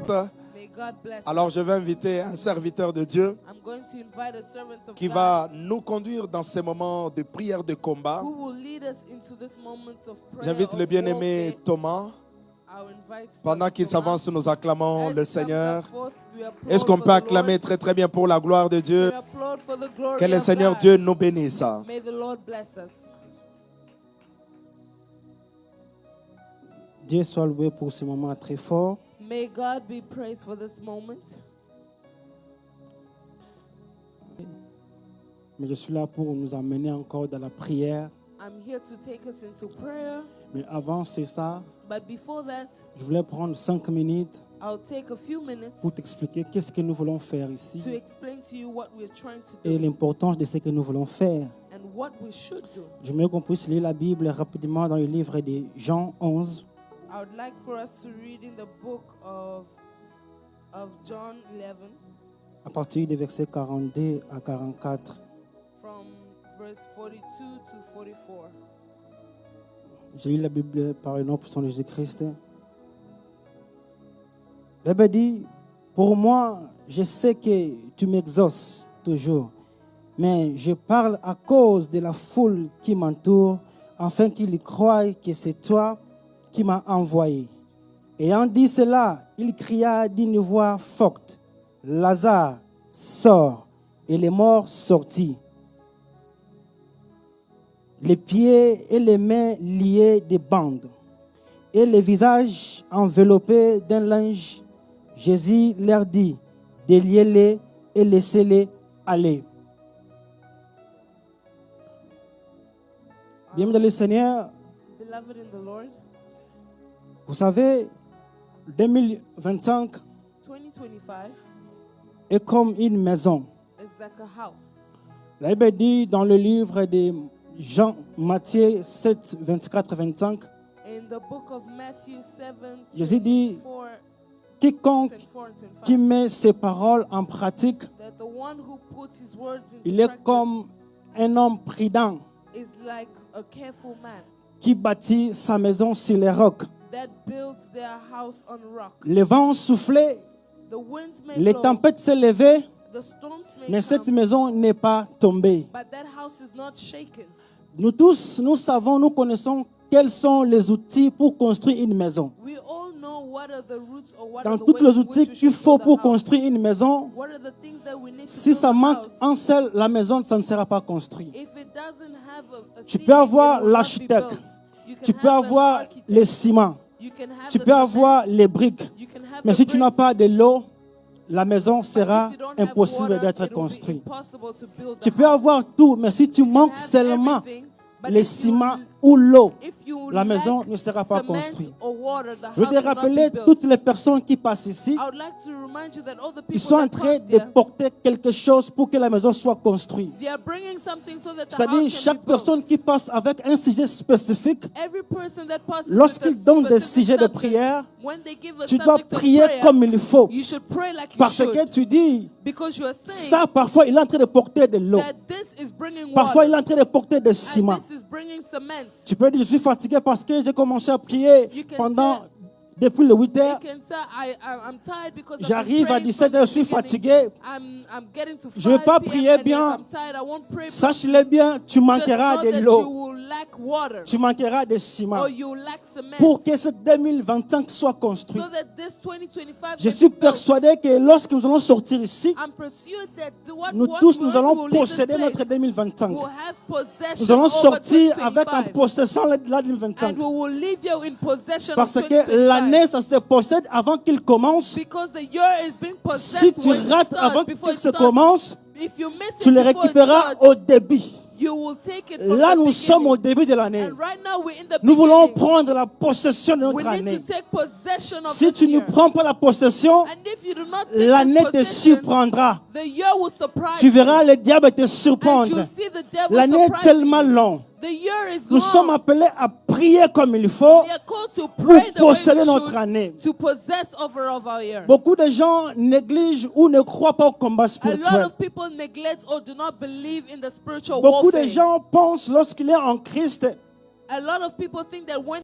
May God bless Alors us. je vais inviter un serviteur de Dieu I'm going to invite a servant of qui God va nous conduire dans ces moments de prière de combat. who will lead us into this moment of prayer. J'invite le of bien-aimé warfare. Thomas. I'll invite Pendant Brother qu'il Thomas. s'avance, nous acclamons As le he Seigneur. comes forth, we applaud Est-ce qu'on for peut the acclamer Lord. très très bien pour la gloire de Dieu? We applaud for the glory Que le of Seigneur God. Dieu nous bénisse. May the Lord bless us. Dieu soit loué pour ce moment très fort. May God be praised for this moment. Mais je suis là pour nous emmener encore dans la prière. I'm here to take us into prayer. Mais avant c'est ça, But before that, je voulais prendre 5 minutes I'll take a few minutes pour t'expliquer qu'est-ce que nous voulons faire ici to explain to you what we're trying to et do l'importance de ce que nous voulons faire. and what we should do. J'aimerais qu'on puisse lire la Bible rapidement dans le livre de Jean 11, I would like for us to read in the book of John 11 à partir des versets 42 à 44. from verse 42 to 44. J'ai lu la Bible par le nom puissant de Jésus-Christ. La Bible dit, pour moi, je sais que tu m'exauces toujours, mais je parle à cause de la foule qui m'entoure, afin qu'ils croient que c'est toi qui m'as envoyé. Ayant dit cela, il cria d'une voix forte, Lazare, sors, et les morts sortit. Les pieds et les mains liés de bandes, et les visages enveloppés d'un linge. Jésus leur dit, déliez-les et laissez-les aller. Bien-aimés dans le Seigneur, Beloved in the Lord, vous savez, 2025 2025 est comme une maison. is like a house. La Bible dit dans le livre de Jean, Matthieu 7, 24, 25, In the book of Matthew 7, Jésus dit, 24, quiconque 24 and 25, qui met ses paroles en pratique, that the one who puts his words into il est practice comme un homme prudent is like a careful man qui bâtit sa maison sur les rocs. that builds their house on rock. Le vent soufflait, The winds may les blow, tempêtes s'élevaient, the storms may mais cette come, maison n'est pas tombée. but that house is not shaken. Nous tous, nous savons, nous connaissons quels sont les outils pour construire une maison. We all know what are the roots or what Dans are the tous ways les in outils which we qu'il should faut build a pour house. construire une maison, What are the things that we need to si build ça a manque house? un seul, la maison, ça ne sera pas construite. If it doesn't have a Tu ceiling, peux avoir it will not be l'architecte. built. You can Tu peux have an avoir architect. les ciments, You can have tu the peux cement. avoir les briques. You can have Mais the si tu n'as bricks. pas de l'eau, la maison But sera if you don't have impossible water, d'être it will be construite. impossible to build Tu a peux house. avoir tout, mais si tu You can manques have seulement everything, but les if you- ciments ou l'eau, if you la maison lack ne sera pas cement construite. or water, the Je veux house te will not rappeler be built. toutes les personnes qui passent ici, I would like to remind you that all the ils people sont en that train pass de there, porter quelque chose pour que la maison soit construite. they are bringing something so that the C'est-à-dire, house can chaque be built. personne qui passe avec un sujet spécifique, Every person that passes lorsqu'ils with a donnent des specific sujets de subject, prière, when they give a tu dois subject of prier prayer, comme il faut. you should pray like you Parce should. que tu dis, Because you are saying ça parfois il est en train de porter de l'eau. that this is bringing Parfois il est water en train de porter des and ciments. this is bringing cement. Tu peux dire, je suis fatigué parce que j'ai commencé à prier You can pendant, say- depuis le 8 You heures. can say, I'm tired because I've been J'arrive à praying 17 from heures, the je suis beginning. fatigué. I'm getting to 5 Je vais pas p.m. prier and bien. I'm tired. I won't pray Sache-le bien, tu Just manqueras know de that l'eau. you will lack water Tu manqueras de ciment. or you lack cement. Pour que ce 2025 soit construit. So that this 2025 Je can suis be built. persuadé que lorsque nous allons sortir ici, I'm persuaded that nous what tous, we're nous going allons to leave this posséder place, notre 2025. we'll have possession Nous allons over sortir avec en 2025. possession la And 2025. we will leave you in possession Parce of que 2025. l'année, ça se possède avant qu'il commence. Because the year is being Si possessed tu when it rates starts, avant before qu'il it se starts. commence, If you miss tu it le before it récupéreras starts, au début. you will take it from Là, the nous sommes au beginning. début de l'année. And right now we're in the Nous voulons beginning. prendre la possession de We notre need année. to take possession of Si this tu ne year. prends pas la possession, And if you do not take l'année this te possession, surprendra. the year will surprise Tu verras you. le diable te And surprendre. you see the devil L'année est surprising tellement you. longue. The year is Nous sommes long. appelés à prier comme il faut We are called to pray the way posséder we notre should année. to possess over of our year. Beaucoup de gens négligent ou ne croient pas au combat A lot spirituel. of people neglect or do not believe in the spiritual Beaucoup de warfare. gens pensent lorsqu'il est en Christ, A lot of people think that when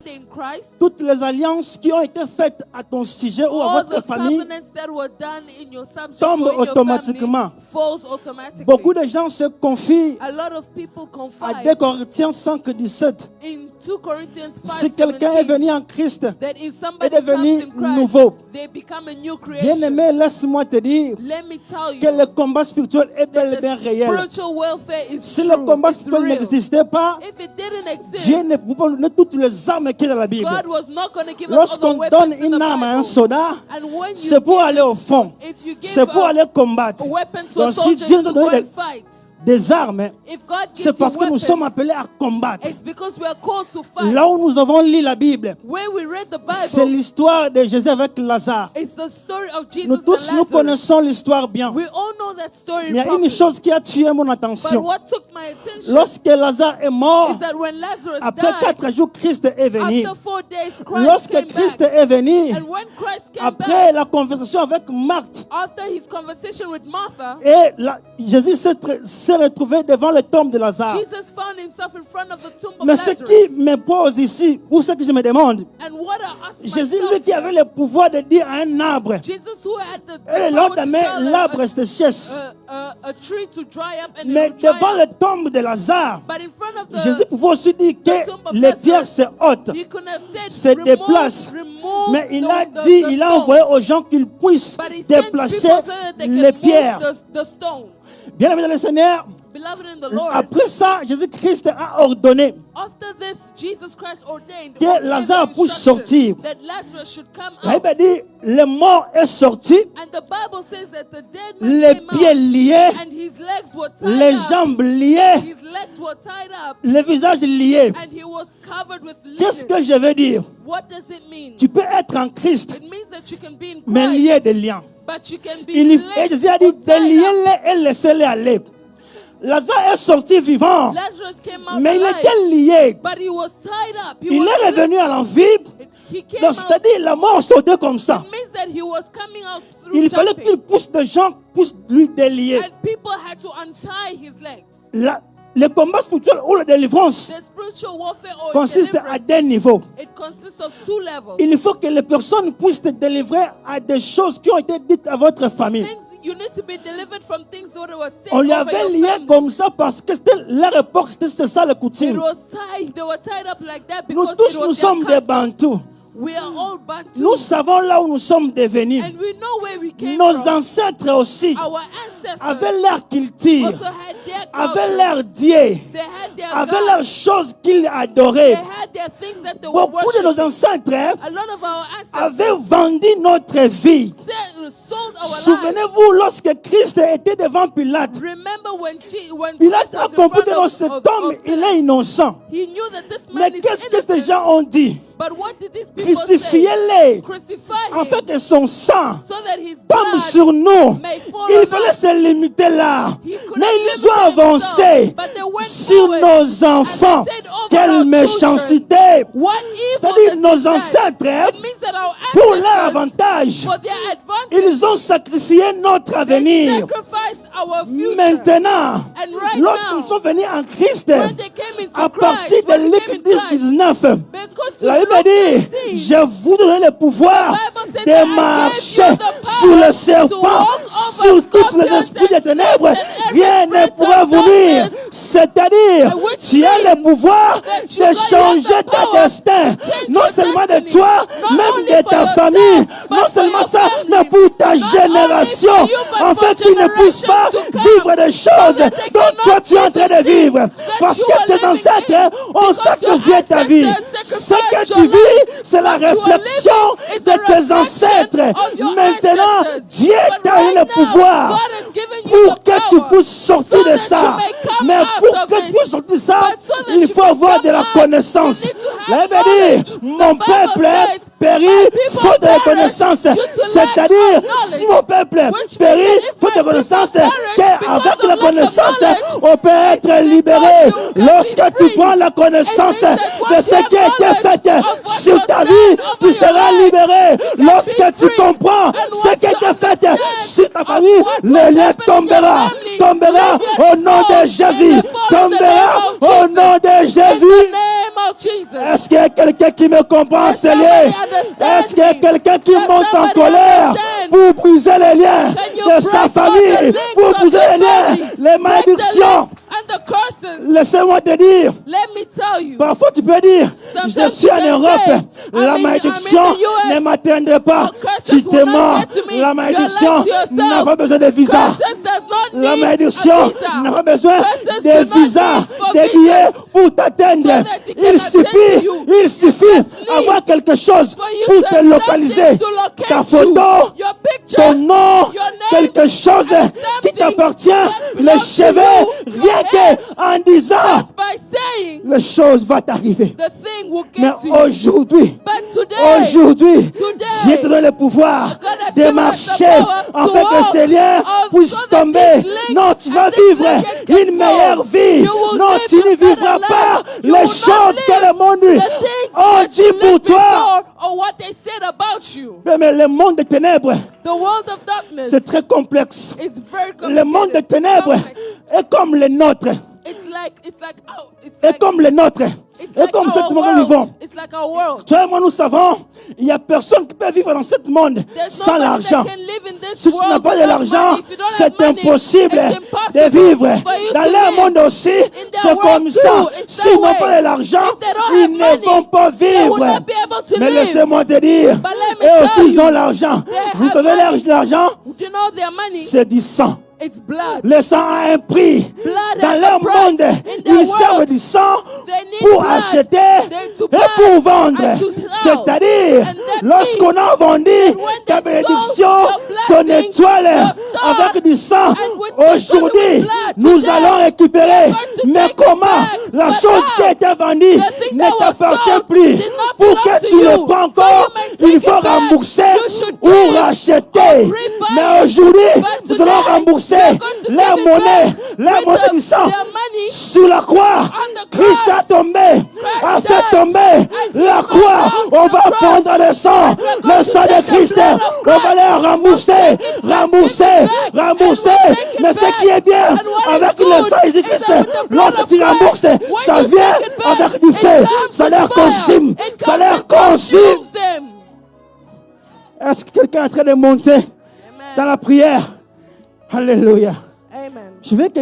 in Christ, toutes les alliances qui ont été faites à ton sujet ou à all votre the famille covenants that were done in your subject tombent or in your automatiquement. family falls automatically. Beaucoup de gens se confient A lot of people à confide 2 Corinthiens 5:17. in 2 Corinthians Si quelqu'un est 5:17 venu en Christ, that if somebody est devenu comes in Christ, nouveau. they become a new creation. Bien-aimé, laisse-moi te dire Let me tell que you le combat spirituel est bel et that bien the réel. spiritual welfare is Si true. le combat It's spirituel real. n'existait pas, If it didn't exist, Dieu ne pouvait pas nous donner toutes les armes qu'il y a dans la Bible. God was not going to give us all the Lorsqu'on weapons donne in the une arme à un Bible. soldat, And when you c'est pour give aller au fond. if you give C'est pour aller combattre. a weapon to a Donc si soldier Dieu nous to donne go des, and fight, des armes, if God gives c'est parce you que nous weapons, sommes appelés à combattre. it's because we are called to fight. Là où nous avons lu la Bible, When we read the c'est Bible, l'histoire de Jésus avec Lazare. it's the story of Jesus Nous tous, and nous Lazarus. connaissons l'histoire bien. We all know that story Mais il y a une properly. chose qui a tué mon But attention. what took my attention Lorsque Lazare est mort, is that when Lazarus après died, 4 jours, Christ est venu. after 4 days, Christ Lorsque came Christ back. est venu, And when Christ came après back, la conversation avec Marthe, after his conversation with Martha, et Jésus s'est retrouvé devant le tombe de Lazare. Jesus found himself in front of the tomb of Mais ce Lazarus. qui me pose ici, ou ce que je me demande, And what I asked Jésus, myself lui qui avait le pouvoir de dire à un arbre, Jesus who had the et power to lendemain, tell l'arbre se sèche. a tree to dry up and Mais it would dry devant up. le tombe de Lazare, But in front of the Jésus pouvait aussi dire the que tomb of les Lazarus, pierres se ôtent, he could have said, se déplacent. remove Mais il the- a the- dit, the il a stone. envoyé aux gens qu'ils puissent But he sent déplacer people so that they les can pierres. move the stone. Bien aimé dans le Seigneur, Beloved in the Lord, après ça, Jésus-Christ a ordonné after this, Jesus Christ ordained que or gave Lazare the puisse instruction sortir. that Lazarus should come La out. Bible dit, le mort est sorti, And the Bible says that the dead man les came pieds out, liés, and his legs were tied les up. jambes liées, His legs were tied up, le visage lié. and he was covered with Qu'est-ce linen. que je veux dire? What does it mean? Tu peux être en Christ, It means that you can be in mais Christ, lié de liens. but you can be Et linked Jésus a or dit, tied up. déliez-les et laissez-les aller. Lazare est sorti vivant, Lazarus came out mais il alive, était lié. but he was tied up. He Il was est revenu à l'envie. He came Donc, out. c'est-à-dire, la mort sautait comme ça. It means that he was coming out through Il fallait jumping, qu'il pousse des gens, pousse lui délier. and people had to untie his legs. Le combat spirituel ou la délivrance The spiritual warfare or consiste à deliverance, deux niveaux. it consists of 2 levels. Il faut que les personnes puissent te délivrer à des choses qui ont été dites à votre famille. Things you need to be delivered from things that were said On les over avait your liés family. comme ça parce que c'était leur époque, c'était ça le It coutume. was tied. They were tied up like that Nous because tous, it was nous their sommes des custom. Bantous. We are all Bantu, Nous savons là où nous sommes devenus. and we know where we came Nos from. ancêtres aussi Our ancestors avaient leur culture, also had their avaient culture. leur Dieu, They had their avaient gods. leurs choses qu'ils They adoraient. had their things that they were Beaucoup de nos worshiping. ancêtres A lot of our avaient ancestors vendu notre vie. sold our lives. Souvenez-vous, lorsque Christ était devant Pilate, Remember when Pilate Christ a was in compris que front non, of- cet of- homme, of il Pilate, est innocent. he knew that this Mais man is qu'est-ce que ces innocent. gens ont dit? But what did these people say? Crucifiez-les, Crucify en him fait que son sang so that his tombe blood sur nous. may fall Il on fallait us. se limiter là. He could Mais have ils ont limited avancé himself, but they went sur forward, nos enfants. and they said over Quelle our méchanceté! What evil C'est-à-dire does nos this do? ancêtres, It means that our pour leur ancestors, avantage, for their advantage, ils ont sacrifié notre they avenir. sacrificed our future. Maintenant, And right lorsqu'ils now, sont venus en Christ, when they came into à partir Christ, de when they Luc came in 10, Christ, 19, because la Bible Luke dit, 19, je vous donne le pouvoir The Bible said de that I marcher gave you the power sur le to serpent, walk over sur tous les scorpions esprits des and ténèbres. snakes and every Rien ne spirit pourra of vous nuire. darkness. C'est-à-dire, And which tu as le means pouvoir that you de got changer the ta power destin. to change Non your seulement de destiny. toi, Not même only de for ta yourself, famille. but Non for seulement your ça, family. mais pour ta Not only génération. for you, but En for fait, tu ne puisses pas generations to vivre come. des choses So that they dont toi cannot tu es en train de live the vivre. things Parce that you que are tes living ancêtres in. ont Because sacrifié your ta vie. ancestors Ce que sacrificed tu your vis, life. c'est la What you are réflexion living is de the tes reflection ancêtres. of your Maintenant, ancestors. Dieu But t'a donné right le now, pouvoir God has given you pour the que tu power puisses sortir so de that ça. you may come Mais out pour of que tu it. puisses sortir de ça, But so that il you faut may avoir de come la out, connaissance. you need to have La Bible knowledge. dit, The mon Bible peuple says, périt my people faute de perish reconnaissance. due to lack C'est-à-dire, of knowledge. si mon peuple Which périt means that if faute de my people reconnaissance, perish because qu'avec of la lack of connaissance, knowledge, on peut être because libéré. you can be Lorsque tu free. prends la connaissance It means that de once ce you qui a have été knowledge fait of what sur was ta done vie, over tu your seras life, libéré. can Lorsque be tu free. comprends And ce once qui a you été fait understand sur ta of famille, what le was lien happening in your tombera. family, Tombera let it au nom fall de and Jésus. it fall in the Tombera name of au Jesus. nom de In Jésus. the name of Jesus. Est-ce qu'il y a qu'il y a quelqu'un qui me comprend, Seigneur? Est-ce qu'il y a quelqu'un qui monte en colère pour briser les liens de sa famille, pour briser les liens, les malédictions? Laissez-moi te dire, parfois tu peux dire, je suis en Europe, la malédiction ne m'atteindrait pas. Tu te mens, la malédiction n'a pas besoin de visa. La malédiction n'a pas besoin de visa, de billets pour t'atteindre. Il suffit d'avoir quelque chose pour te localiser. Ta photo, ton nom, quelque chose qui t'appartient, les cheveux, rien qu'en disant, les choses vont t'arriver. Mais aujourd'hui, j'ai donné le pouvoir de marcher afin que ces liens puissent tomber. Non, tu vas vivre une meilleure vie. Non, tu ne vivras pas les choses que le monde a dit pour toi. Mais le monde des ténèbres, c'est très complexe. Le monde des ténèbres est comme le nôtre. Et comme les nôtres. Et comme ce monde nous vivons. Toi et moi, nous savons, il n'y a personne qui peut vivre dans ce monde sans l'argent. Si tu n'as pas de l'argent, c'est impossible de vivre. Dans leur monde aussi, c'est comme ça. S'ils n'ont pas de l'argent, ils ne vont pas vivre. Mais laissez-moi te dire, eux aussi, ils ont l'argent. Vous savez l'argent? C'est du sang. Le sang a un prix. Dans leur monde, ils servent du sang pour acheter et pour vendre. C'est-à-dire, lorsqu'on a vendu ta bénédiction, ton étoile avec du sang, aujourd'hui, nous allons récupérer. Mais comment la chose qui a été vendue ne t'appartient plus? Pour que tu le prends encore, il faut rembourser ou racheter. Mais aujourd'hui, nous allons rembourser leur monnaie du sang. Sur la croix, Christ a fait tomber la croix. On va prendre le sang de Christ. On va les rembourser. Mais ce qui est bien avec le sang de Christ, lorsque tu rembourses, ça vient avec du feu. Ça leur consume. Est-ce que quelqu'un est en train de monter dans la prière? Alléluia. Amen. Je veux que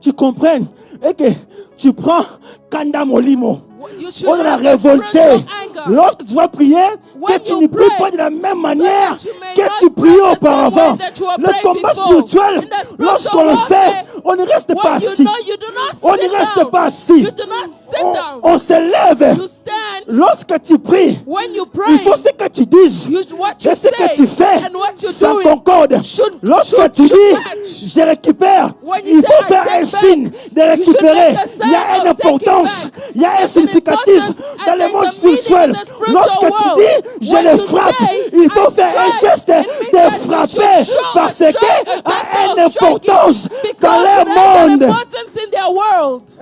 tu comprennes et que tu prends Kanda Molimo. On a révolté. Lorsque tu vas prier, que tu ne pries pas de la même manière que tu priais auparavant. Le combat spirituel, lorsqu'on le fait, on ne reste pas assis. On se lève. Lorsque tu pries, il faut ce que tu dises et ce que tu fais, ça concorde. Lorsque tu dis, je récupère, il faut faire un signe de récupérer. Il y a une importance, il y a un significatif dans le monde spirituel. Lorsque tu dis, je le frappe, il faut faire un geste de frapper parce qu'il a une importance dans le monde.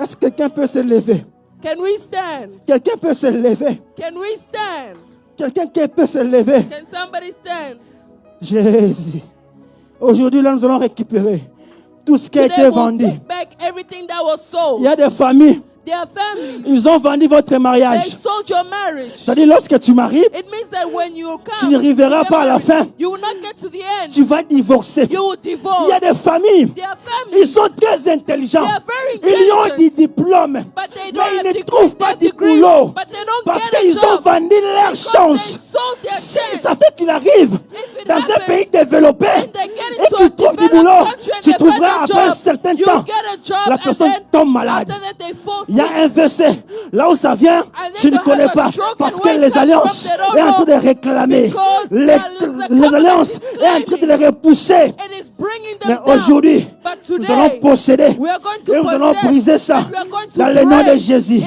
Est-ce que quelqu'un peut se lever? Can we stand? Quelqu'un peut se lever? Can we stand? Quelqu'un qui peut se lever? Can somebody stand? Jésus. Aujourd'hui, là, nous allons récupérer tout ce qui a été vendu. Il y a des familles. Ils ont vendu votre mariage. C'est-à-dire, lorsque tu maries, tu ne arriveras pas à la fin. Tu vas divorcer. Il y a des familles. Ils sont très intelligents. Ils ont des diplômes. Mais ils ne trouvent pas de boulot. Parce qu'ils ont vendu leur chance. Ça fait qu'il arrive dans un pays développé et tu trouves du boulot. Tu trouveras après un certain temps, la personne tombe malade. Il y a un verset, là où ça vient, je ne connais pas, parce que les alliances sont en train de réclamer, les alliances sont en train de les repousser. Mais aujourd'hui, nous allons posséder et nous allons briser ça dans le nom de Jésus.